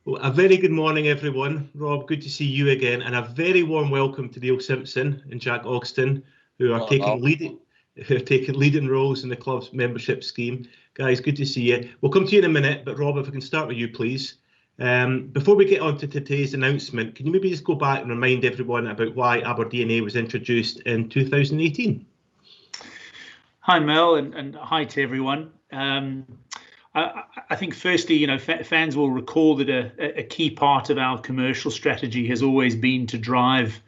Well, a very good morning, everyone. Rob, good to see you again, and a very warm welcome to Neil Simpson and Jack Ogston, who are taking leading roles in the club's membership scheme. Guys, good to see you. We'll come to you in a minute, but Rob, if I can start with you, please. Before we get on to today's announcement, can you maybe just go back and remind everyone about why AberDNA was introduced in 2018? Hi, Mel, and hi to everyone. I think firstly, fans will recall that a key part of our commercial strategy has always been to drive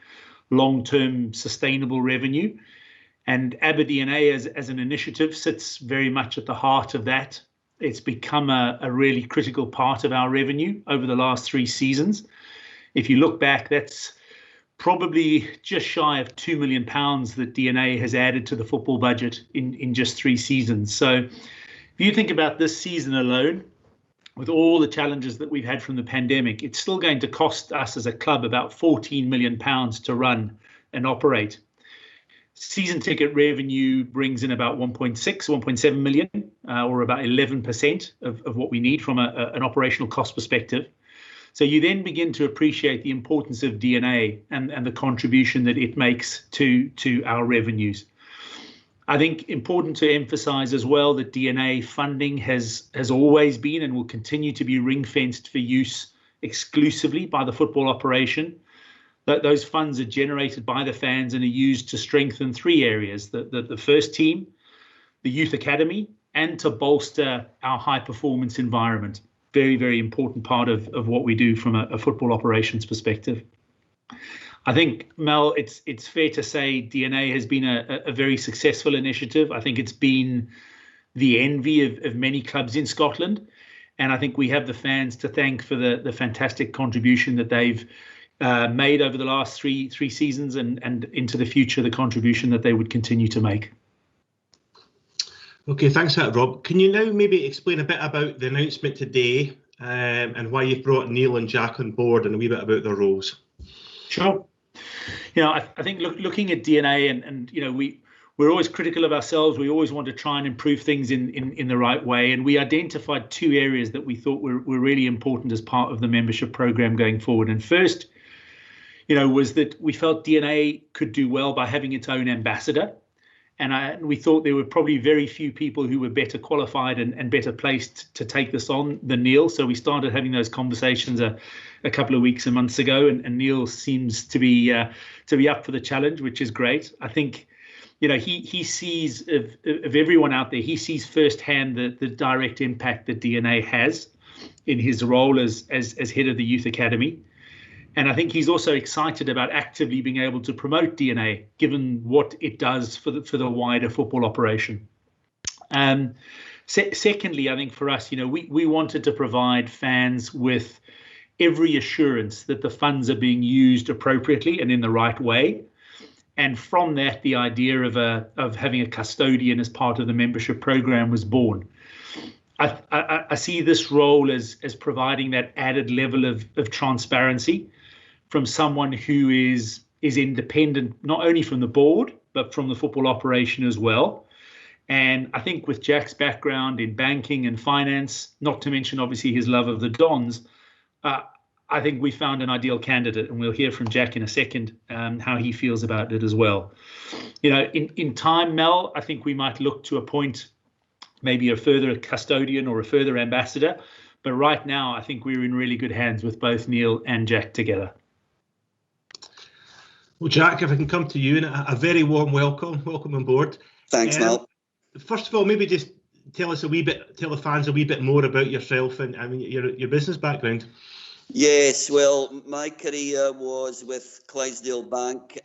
long-term sustainable revenue. And AberDNA as an initiative sits very much at the heart of that. It's become a really critical part of our revenue over the last 3 seasons. If you look back, that's probably just shy of £2 million that DNA has added to the football budget in just 3 seasons. So if you think about this season alone, with all the challenges that we've had from the pandemic, it's still going to cost us as a club about £14 million to run and operate. Season ticket revenue brings in about 1.7 million, or about 11% of what we need from an operational cost perspective. So you then begin to appreciate the importance of DNA and the contribution that it makes to our revenues. I think important to emphasize as well that DNA funding has always been and will continue to be ring-fenced for use exclusively by the football operation. Those funds are generated by the fans and are used to strengthen 3 areas: the first team, the youth academy, and to bolster our high performance environment. Very, very important part of what we do from a football operations perspective. I think, Mel, it's fair to say DNA has been a very successful initiative. I think it's been the envy of many clubs in Scotland. And I think we have the fans to thank for the fantastic contribution that they've made over the last three seasons and into the future, the contribution that they would continue to make. Okay, thanks for that, Rob. Can you now maybe explain a bit about the announcement today and why you've brought Neil and Jack on board and a wee bit about their roles? Sure. I think looking at DNA and we're always critical of ourselves. We always want to try and improve things in the right way. And we identified 2 areas that we thought were really important as part of the membership program going forward. And first, was that we felt DNA could do well by having its own ambassador. And we thought there were probably very few people who were better qualified and better placed to take this on than Neil. So we started having those conversations a couple of weeks and months ago, and Neil seems to be up for the challenge, which is great. I think, he sees of everyone out there, he sees firsthand the direct impact that DNA has in his role as head of the youth academy. And I think he's also excited about actively being able to promote DNA, given what it does for the wider football operation. Secondly, I think for us, we wanted to provide fans with every assurance that the funds are being used appropriately and in the right way. And from that, the idea of having a custodian as part of the membership program was born. I see this role as providing that added level of transparency from someone who is independent, not only from the board, but from the football operation as well. And I think with Jack's background in banking and finance, not to mention obviously his love of the Dons, I think we found an ideal candidate, and we'll hear from Jack in a second how he feels about it as well. In time, Mel, I think we might look to appoint maybe a further custodian or a further ambassador. But right now, I think we're in really good hands with both Neil and Jack together. Well, Jack, if I can come to you, and a very warm welcome on board. Thanks, Mel. First of all, maybe just tell the fans a wee bit more about yourself and your business background. Yes, well, my career was with Clydesdale Bank.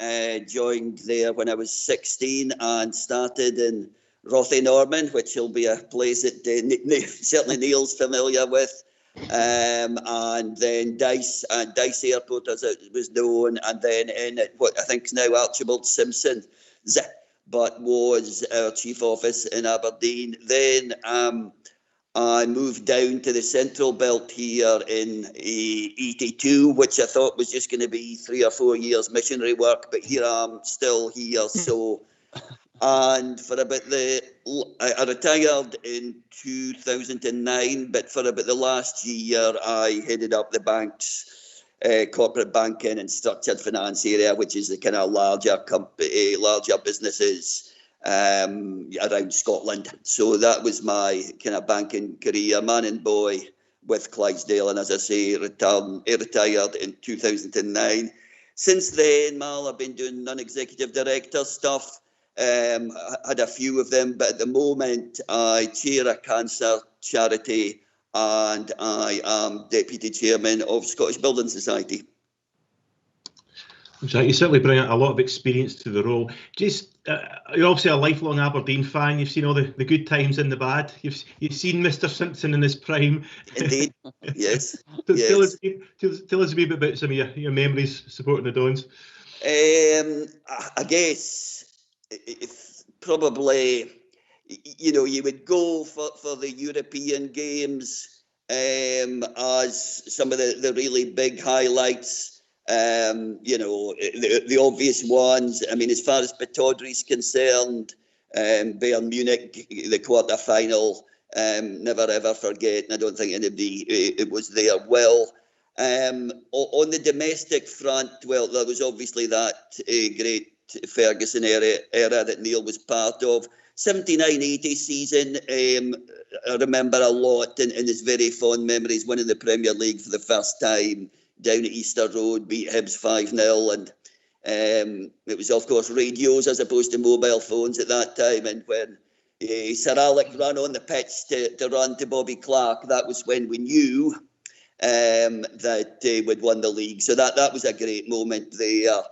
Joined there when I was 16 and started in Rothay Norman, which will be a place that certainly Neil's familiar with. And then Dice Airport, as it was known, and then in what I think is now Archibald Simpson, but was our chief office in Aberdeen. Then I moved down to the Central Belt here in 82, which I thought was just going to be 3 or 4 years missionary work, but here I'm still here. So And for about I retired in 2009, but for about the last year, I headed up the bank's corporate banking and structured finance area, which is the kind of larger businesses around Scotland. So that was my kind of banking career, man and boy, with Clydesdale. And as I say, retired in 2009. Since then, Mal, I've been doing non-executive director stuff. Had a few of them, but at the moment I chair a cancer charity and I am deputy chairman of Scottish Building Society. You certainly bring a lot of experience to the role. Just you're obviously a lifelong Aberdeen fan. You've seen all the good times and the bad. You've seen Mr. Simpson in his prime. Indeed, yes. Tell us a wee bit about some of your memories supporting the Dons. I guess if probably, you would go for the European games as some of the really big highlights. The obvious ones. I mean, as far as Pittodrie's concerned, Bayern Munich, the quarter-final, never ever forget, and I don't think anybody it was there will. On the domestic front, well, there was obviously that great Ferguson era that Neil was part of. 79-80 season, I remember a lot in his very fond memories, winning the Premier League for the first time down at Easter Road, beat Hibs 5-0, and it was, of course, radios as opposed to mobile phones at that time. And when Sir Alec ran on the pitch to run to Bobby Clark, that was when we knew that we'd won the league. So that was a great moment there.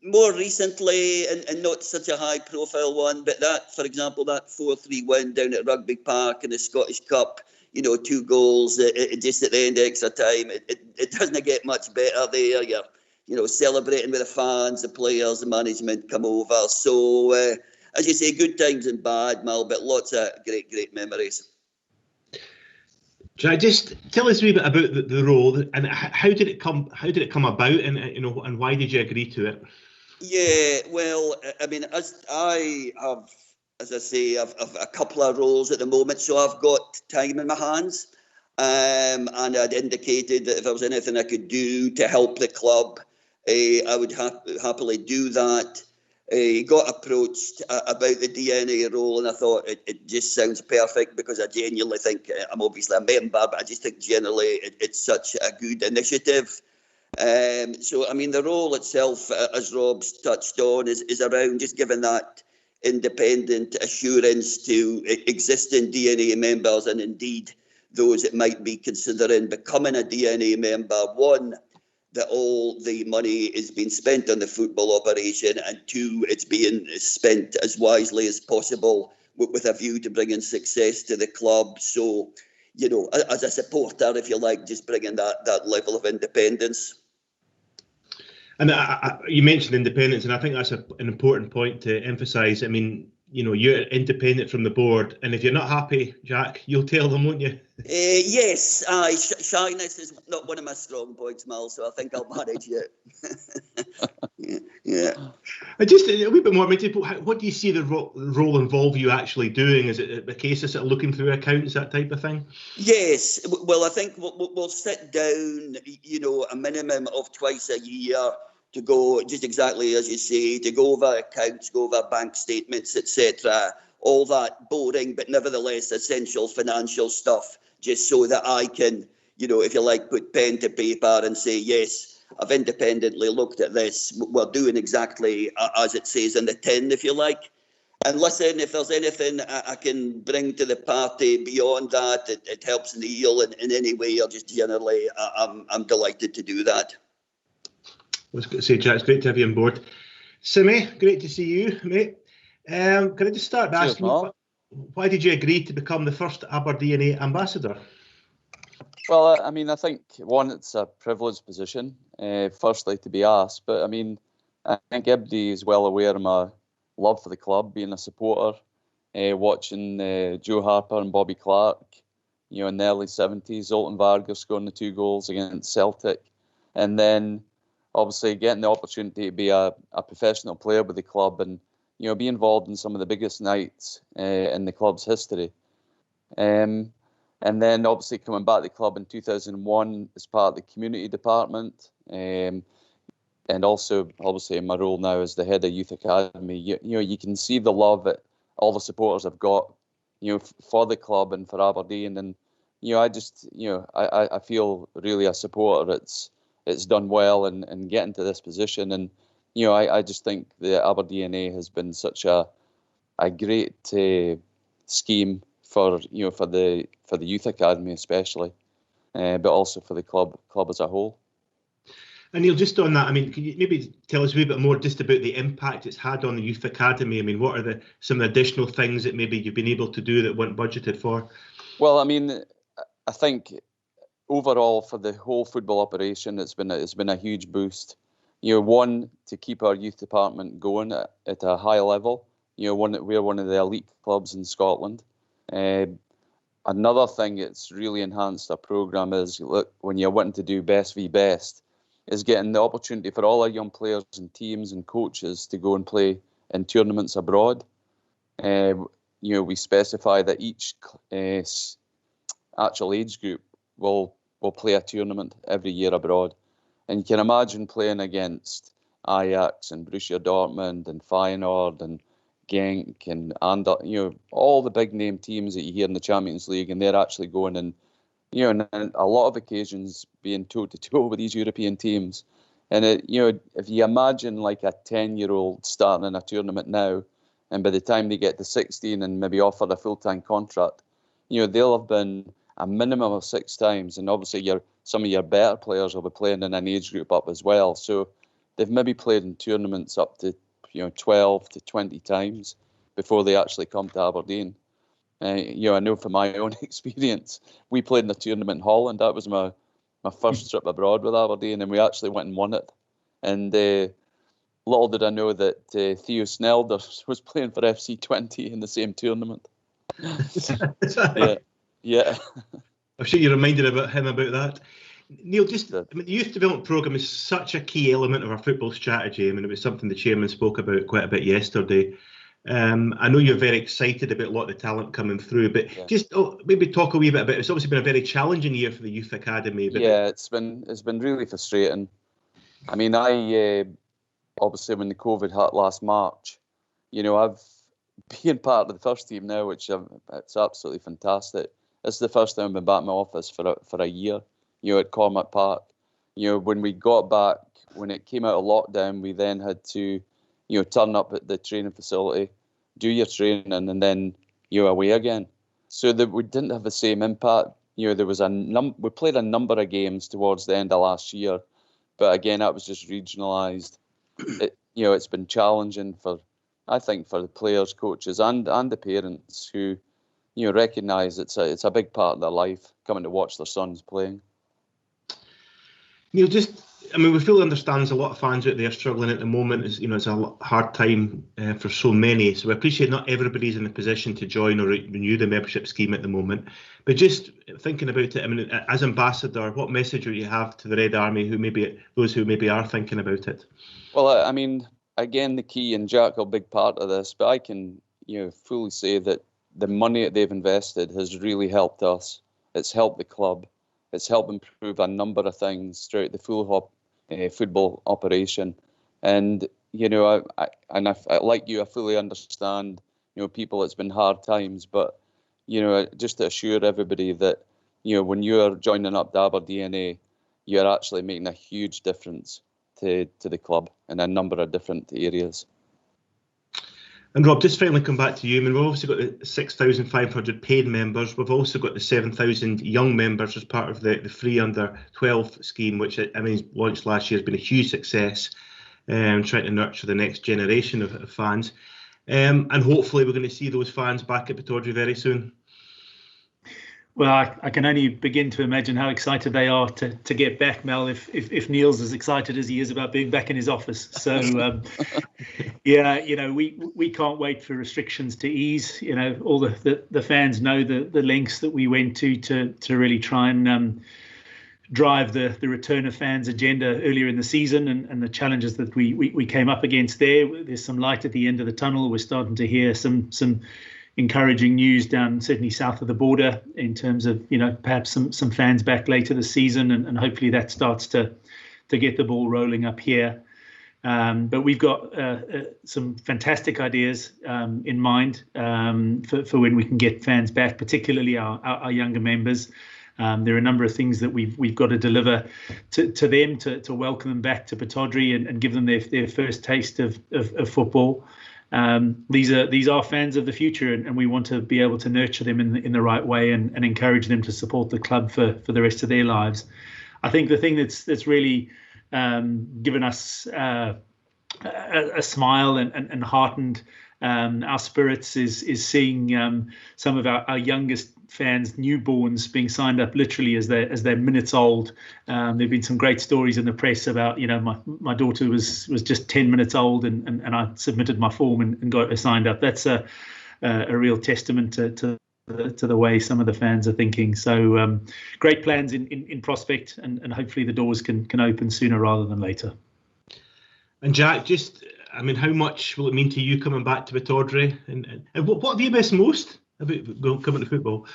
More recently, and not such a high-profile one, but that, for example, that 4-3 win down at Rugby Park in the Scottish Cup, 2 goals just at the end of extra time. It doesn't get much better there. You're, celebrating with the fans, the players, the management come over. So, as you say, good times and bad, Mal, but lots of great memories. Jack, just tell us a wee bit about the role and how did it come about, and and why did you agree to it? Yeah, well, I mean, as I say, I've a couple of roles at the moment, so I've got time in my hands, and I'd indicated that if there was anything I could do to help the club, I would happily do that. Got approached about the DNA role, and I thought it just sounds perfect because I genuinely think I'm obviously a member, but I just think generally it's such a good initiative. So, I mean, the role itself, as Rob's touched on, is around just giving that independent assurance to existing DNA members and indeed those that might be considering becoming a DNA member. One, that all the money is being spent on the football operation, and two, it's being spent as wisely as possible with a view to bringing success to the club. So, as a supporter, if you like, just bringing that level of independence. And you mentioned independence, and I think that's an important point to emphasise. I mean, you're independent from the board, and if you're not happy, Jack, you'll tell them, won't you? Yes, shyness is not one of my strong points, Mal, so I think I'll manage it. Yeah. Just a wee bit more, what do you see the role involve you actually doing? Is it the case of sort of looking through accounts, that type of thing? Yes, well, I think we'll sit down, a minimum of twice a year to go, just exactly as you say, to go over accounts, go over bank statements, etc. All that boring, but nevertheless essential financial stuff, just so that I can, if you like, put pen to paper and say, yes, I've independently looked at this. We're doing exactly as it says in the tin, if you like. And listen, if there's anything I can bring to the party beyond that, it helps Neil in any way, or just generally, I'm delighted to do that. I was going to say, Jack, it's great to have you on board. Simi, great to see you, mate. Can I just start by asking you, why did you agree to become the first AberDNA ambassador? Well, I mean, I think, one, it's a privileged position, firstly, to be asked. But, I mean, I think everybody is well aware of my love for the club, being a supporter, watching Joe Harper and Bobby Clark, in the early 70s, Zoltan Vargas scoring the 2 goals against Celtic. And then, obviously, getting the opportunity to be a professional player with the club and be involved in some of the biggest nights in the club's history. And then obviously coming back to the club in 2001 as part of the community department, and also obviously in my role now as the head of youth academy, you can see the love that all the supporters have got, for the club and for Aberdeen. And I just, I feel really a supporter. It's done well and getting to this position. And I just think the AberDNA has been such a great scheme for the youth academy especially, but also for the club as a whole. And Neil, just on that, I mean, can you maybe tell us a wee bit more just about the impact it's had on the youth academy? I mean, what are some of the additional things that maybe you've been able to do that weren't budgeted for? Well, I mean, I think overall for the whole football operation, it's been a huge boost. One, to keep our youth department going at a high level. We're one of the elite clubs in Scotland. Another thing it's really enhanced our programme is, look, when you're wanting to do best v best, is getting the opportunity for all our young players and teams and coaches to go and play in tournaments abroad. We specify that each actual age group will play a tournament every year abroad. And you can imagine playing against Ajax and Borussia Dortmund and Feyenoord and Genk and all the big name teams that you hear in the Champions League, and they're actually going and and a lot of occasions being toe to toe with these European teams. And if you imagine like a 10-year-old starting in a tournament now, and by the time they get to 16 and maybe offered a full-time contract, they'll have been a minimum of 6 times, and obviously some of your better players will be playing in an age group up as well. So they've maybe played in tournaments up to 12 to 20 times before they actually come to Aberdeen. I know from my own experience, we played in a tournament in Holland. That was my first trip abroad with Aberdeen, and we actually went and won it. And little did I know that Theo Snelders was playing for FC20 in the same tournament. Yeah. I'm sure you reminded him about that. Neil, the youth development programme is such a key element of our football strategy. I mean, it was something the chairman spoke about quite a bit yesterday. I know you're very excited about a lot of the talent coming through, but just maybe talk a wee bit about it. It's obviously been a very challenging year for the youth academy. But it's been really frustrating. I mean, I obviously when the COVID hit last March, I've been part of the first team now, which it's absolutely fantastic. This is the first time I've been back in my office for a year. At Cormac Park. When we got back, when it came out of lockdown, we then had to turn up at the training facility, do your training, and then away again. So that we didn't have the same impact. There was we played a number of games towards the end of last year, but again, that was just regionalised. It's been challenging for the players, coaches, and the parents who recognise it's a big part of their life coming to watch their sons playing. Neil, we fully understand there's a lot of fans out there struggling at the moment. It's a hard time for so many. So we appreciate not everybody's in a position to join or renew the membership scheme at the moment. But just thinking about it, as ambassador, what message would you have to the Red Army, those who maybe are thinking about it? Well, again, the key, and Jack, a big part of this, but I can fully say that the money that they've invested has really helped us. It's helped the club. It's helped improve a number of things throughout the full football operation. And, I fully understand, people, it's been hard times, but, just to assure everybody that, when you're joining up the AberDNA, you're actually making a huge difference to the club in a number of different areas. And Rob, just finally come back to you. We've obviously got the 6,500 paid members. We've also got the 7,000 young members as part of the free under 12 scheme, which launched last year, has been a huge success. Trying to nurture the next generation of fans, and hopefully we're going to see those fans back at Pittodrie very soon. Well, I can only begin to imagine how excited they are to get back, Mel, if Neil's as excited as he is about being back in his office. So, we can't wait for restrictions to ease. All the fans know the lengths that we went to really try and drive the return of fans agenda earlier in the season and the challenges that we came up against there. There's some light at the end of the tunnel. We're starting to hear some encouraging news down certainly south of the border in terms of, perhaps some fans back later this season, and hopefully that starts to get the ball rolling up here. But we've got some fantastic ideas in mind for when we can get fans back, particularly our younger members. There are a number of things that we've got to deliver to them to welcome them back to Pittodrie and give them their first taste of football. These are fans of the future, and we want to be able to nurture them in the right way and encourage them to support the club for the rest of their lives. I think the thing that's really given us a smile and heartened our spirits is seeing some of our youngest fans, newborns, being signed up literally as they're minutes old. There've been some great stories in the press about, my daughter was just 10 minutes old and I submitted my form and got her signed up. That's a real testament to the way some of the fans are thinking. So great plans in prospect, and hopefully the doors can open sooner rather than later. And Jack, how much will it mean to you coming back to Pittodrie? And what have you missed most about coming to football?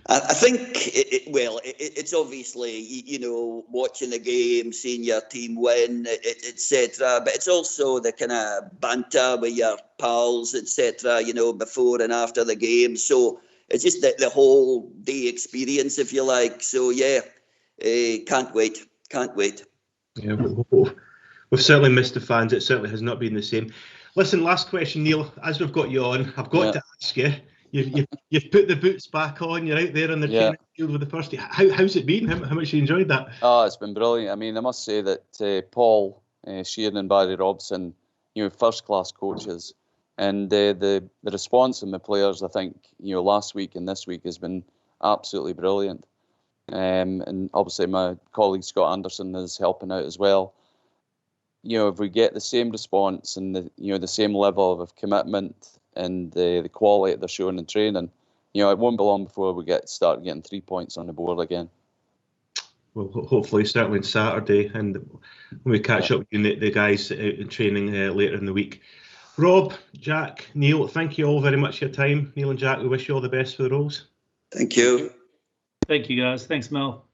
I think, it's obviously, watching the game, seeing your team win, etc. But it's also the kind of banter with your pals, etc., before and after the game. So it's just the whole day experience, if you like. So, yeah, can't wait. Yeah, we've certainly missed the fans. It certainly has not been the same. Listen, last question, Neil. As we've got you on, I've got to ask you. You've put the boots back on. You're out there on the training field with the first team. How's it been? How much you enjoyed that? Oh, it's been brilliant. I must say that Paul Sheeran and Barry Robson, first class coaches, and the response from the players, I think, last week and this week has been absolutely brilliant. And obviously my colleague Scott Anderson is helping out as well. If we get the same response and the same level of commitment and the quality that they're showing in training, it won't be long before we start getting 3 points on the board again. Well, hopefully, certainly on Saturday, and when we catch up with the guys out in training later in the week. Rob, Jack, Neil, thank you all very much for your time. Neil and Jack, we wish you all the best for the roles. Thank you. Thank you, guys. Thanks, Mel.